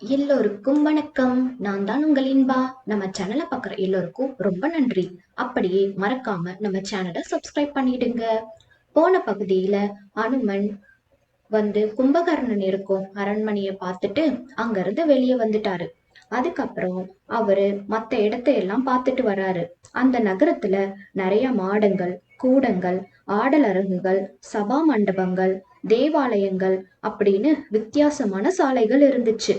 எல்லோருக்கும் வணக்கம். நான் தான் உங்கள் இன்பா. நம்ம சேனலை பார்க்குற எல்லோருக்கும் ரொம்ப நன்றி. அப்படியே மறக்காம நம்ம சேனலை சப்ஸ்கிரைப் பண்ணிடுங்க. போன பகுதியில அனுமன் கும்பகர்ணன் இருக்கும் அரண்மனையை பார்த்துட்டு அங்கிருந்து வெளியே வந்துட்டாரு. அதுக்கப்புறம் அவரு மத்த இடத்தையெல்லாம் பார்த்துட்டு வராரு. அந்த நகரத்துல நிறைய மாடங்கள், கூடங்கள், ஆடல் அரங்குகள், சபா மண்டபங்கள், தேவாலயங்கள் அப்படின்னு வித்தியாசமான சாலைகள் இருந்துச்சு.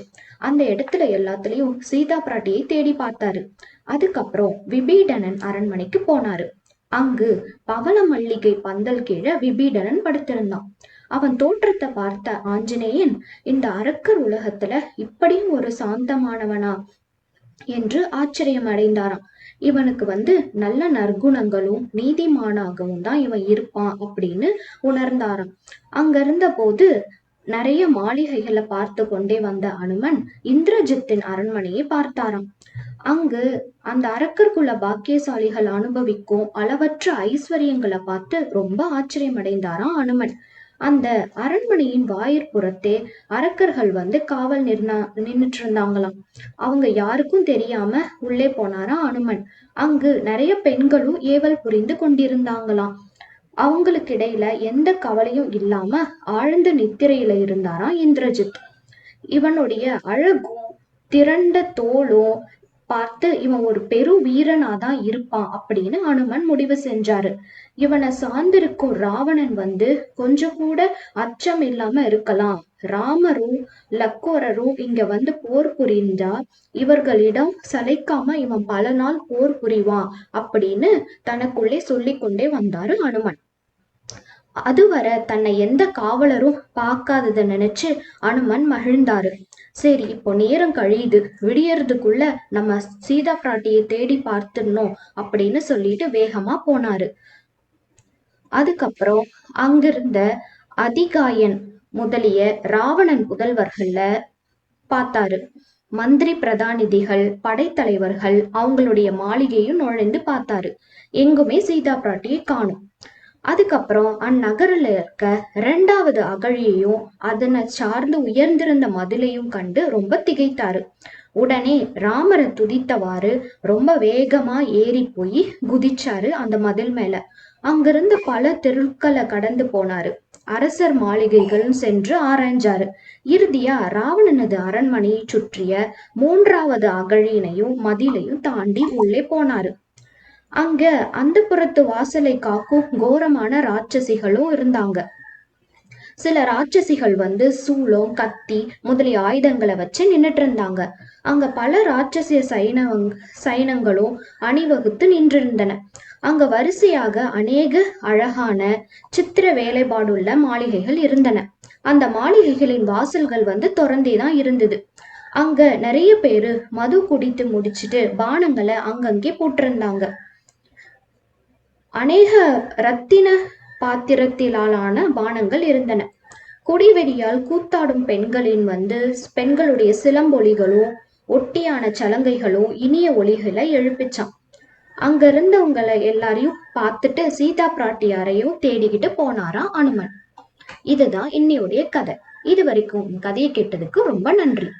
அந்த இடத்துல எல்லாத்துலயும் சீதா பிராட்டியை தேடி பார்த்தாரு. அதுக்கப்புறம் விபீடனன் அரண்மனைக்கு போனாரு. அங்கு பவள மல்லிகை பந்தல் கீழே விபீடனன் படுத்திருந்தான். அவன் தோற்றத்தை பார்த்த ஆஞ்சநேயன், இந்த அரக்கர் உலகத்துல இப்படியும் ஒரு சாந்தமானவனா என்று ஆச்சரியம் அடைந்தாராம். இவனுக்கு நல்ல நற்குணங்களும் நீதிமானாகவும் தான் இவன் இருப்பான் அப்படின்னு உணர்ந்தாராம். அங்க இருந்த போது நிறைய மாளிகைகளை பார்த்து கொண்டே வந்த அனுமன் இந்திரஜித்தின் அரண்மனையை பார்த்தாராம். அங்கு அந்த அரக்கர்குல பாக்கியசாலிகள் அனுபவிக்கும் அளவற்ற ஐஸ்வர்யங்களை பார்த்து ரொம்ப ஆச்சரியம் அடைந்தாராம் அனுமன். அந்த அரண்மனையின் வாயிற்புறத்தே அரக்கர்கள் காவல் நின்னுட்டு இருந்தாங்களாம். அவங்க யாருக்கும் தெரியாம உள்ளே போனாராம் அனுமன். அங்கு நிறைய பெண்களும் ஏவல் புரிந்து கொண்டிருந்தாங்களாம். அவங்களுக்கு இடையில எந்த கவலையும் இல்லாம ஆழ்ந்த நித்திரையில இருந்தாராம் இந்திரஜித். இவனுடைய அழகும் திரண்ட தோளும் பார்த்து இவன் ஒரு பெரு வீரனாதான் இருப்பான் அப்படின்னு அனுமன் முடிவு செஞ்சாரு. இவனை சார்ந்திருக்கும் ராவணன் கொஞ்சம் கூட அச்சம் இல்லாம இருக்கலாம். ராமரும் லக்கோரரும் இங்க போர் புரிஞ்சா இவர்களிடம் சளைக்காம இவன் பல நாள் போர் புரிவான் அப்படின்னு தனக்குள்ளே சொல்லி கொண்டே வந்தாரு அனுமன். அதுவரை தன்னை எந்த காவலரும் பார்க்காததை நினைச்சு அனுமன் மகிழ்ந்தாரு. சரி, இப்போ நேரம் கழியுது, விடியறதுக்குள்ள நம்ம சீதா பிராட்டியை தேடி பார்த்துடணும் அப்படின்னு சொல்லிட்டு வேகமா போனாரு. அதுக்கப்புறம் அங்கிருந்த அதிகாயன் முதலிய ராவணன் புதல்வர்கள்ல பார்த்தாரு. மந்திரி பிரதானிதிகள், படைத்தலைவர்கள் அவங்களுடைய மாளிகையும் நுழைந்து பார்த்தாரு. எங்குமே சீதா பிராட்டியை காணும். அதுக்கப்புறம் அந்நகரில் இருக்க 2வது அகழியையும் அதனை சார்ந்து உயர்ந்திருந்த மதிலையும் கண்டு ரொம்ப திகைத்தாரு. உடனே ராமரை துதித்தவாறு ரொம்ப வேகமா ஏறி போய் குதிச்சாரு அந்த மதில் மேல. அங்கிருந்து பல தெருக்களை கடந்து போனாரு. அரசர் மாளிகைகள் சென்று ஆராய்ஞ்சாரு. இறுதியா ராவணனது அரண்மனையை சுற்றிய 3வது அகழியினையும் மதிலையும் தாண்டி உள்ளே போனாரு. அங்க அந்த புறத்து வாசலை காக்கும் கோரமான ராட்சசிகளும் இருந்தாங்க. சில ராட்சசிகள் சூளம், கத்தி முதலிய ஆயுதங்களை வச்சு நின்னுட்டு இருந்தாங்க. அங்க பல ராட்சசிய சைனங்களும் அணிவகுத்து நின்றிருந்தன. அங்க வரிசையாக அநேக அழகான சித்திர வேலைப்பாடுள்ள மாளிகைகள் இருந்தன. அந்த மாளிகைகளின் வாசல்கள் திறந்தேதான் இருந்தது. அங்க நிறைய பேரு மது குடித்து முடிச்சுட்டு பானங்களை அங்கங்கே போட்டிருந்தாங்க. அநேக ரத்தின பாத்திரத்திலான பானங்கள் இருந்தன. குடிவெறியால் கூத்தாடும் பெண்களுடைய சிலம்பொலிகளும் ஒட்டியான சலங்கைகளும் இனிய ஒலிகளை எழுப்பிச்சான். அங்க இருந்தவங்களை எல்லாரையும் பார்த்துட்டு சீதா பிராட்டியாரையும் தேடிக்கிட்டு போனாராம் அனுமன். இதுதான் இன்னையுடைய கதை. இது வரைக்கும் கதையை கேட்டதுக்கு ரொம்ப நன்றி.